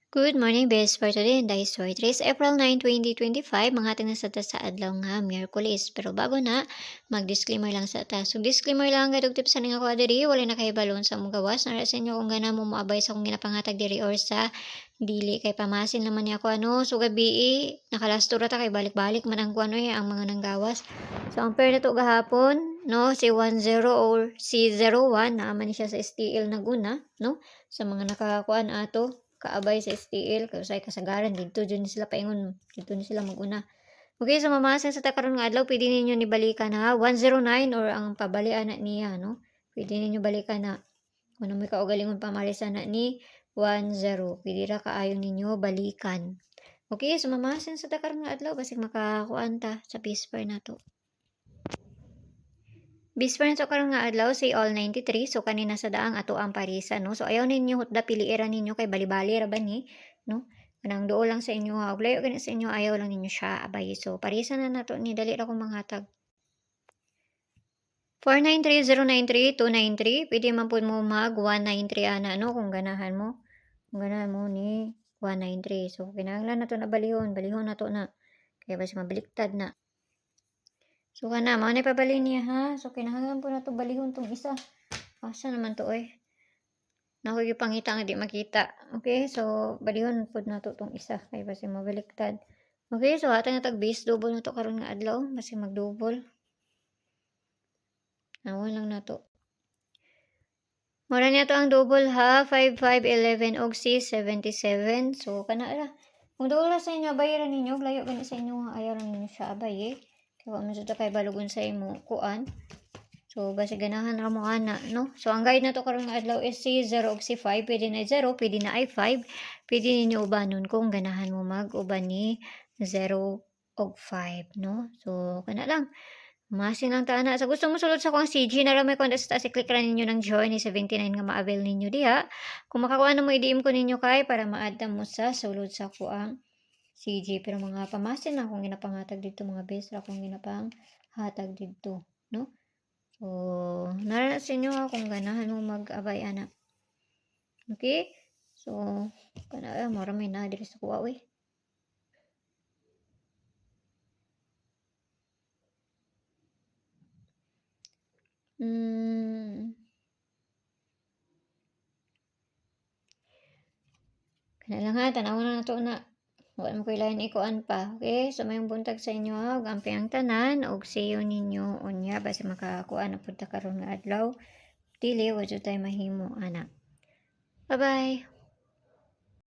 Good morning, best for today, and dahil so, it is April 9, 2025, mga ating nasata sa adlaw nga Miyerkules. Pero bago na, mag-disclaimer lang sa ta. So, disclaimer lang, gadog tips sa nga ko diri, wala na kahibalon sa mong gawas. Nara sa inyo kung gana mo moabay sa kong ginapanghatag diri or sa dili kay pamasin naman niya ako so gabi nakalastura ta kay balik-balik man ang kuano ang mga nanggawas. So, ang pair na to gahapon, no, si 10 or si 01, naaman siya sa STL naguna, no, sa mga nakakuan ato kaabay sa STL kay usay kasagaran dito dyan sila paingon dito ni sila maguna. Okay, so mamasan sa takaron nga adlaw pwede ninyo ni balikan ha 109 or ang pabalian na niya no. Pwede ninyo balikan na kung may kaugalingon pamarisan na ni 10. Pwede ra kaayo ninyo balikan. Okay, so mamasan sa takaron nga adlaw basig makakuan ta sa pisper nato. Bisper na karon nga adlaw si all 93 so kanina sa daang ato ang parisa no. So ayaw ninyo hutda piliira ninyo kay bali-bali ra ba ni no. Kanang duol lang sa inyo ha. Ug layo gani sa inyo ayaw lang ninyo siya abay. So parisa na nato ni dali ra ko manghatag. 493093293 pwede man pud mo mag 193 ana no kung ganahan mo. Kung ganahan mo ni 193. So kinahanglan nato na balihon nato na. Kaya basi mabaliktad na. So kana mao ni pabali niya ha. So kinahanglan po na to balihon tong isa. Asa naman to Nako yung pangita nga di makita. Okay, so balihon pud na to tong isa kay basi mabaliktad. Okay, so ato na tag base double na to karon nga adlaw basi mag-double. Nawon lang na to. Mura niya to ang double ha, 5511 og 677. So kana ra. Kung double sa inyo bayaran ninyo, layo gani sa inyo nga ayaw ninyo siya abay Kaya wa man jud kay balugon sa imo kuan. So basi ganahan ra mo ana no. So ang guide na to karon nga adlaw is si 0 og si 5, pwede na 0, pwede na ay 5. Pwede ninyo ubanon kung ganahan mo mag-uban ni 0 og 5 no. So kana lang. Masin lang ta ana. Sa gusto mo sulod sa kuang CG na ra may kuan sa si click ra ninyo ng join ni 79 nga ma-avail ninyo diha. Kung makakuha na mo i-DM ko ninyo kay para ma-add mo sa sulod sa kuang CG pero mga pamasin na akong ginapanghatag dito mga best ra akong ginapang hatag dito no. So nara sa inyo kung ganahan mo mag-abay ana. Okay? So kana mo ra may na diri sa kuha we. Kana lang ha, tanawon na nato na. Wala mo koy lain ikuan pa. Okay? So mayong buntag sa inyo ha, gampi ang tanan og sayo ninyo unya basi makakuan na pud ta karon nga adlaw. Dili wa jud tay mahimo ana. Bye-bye.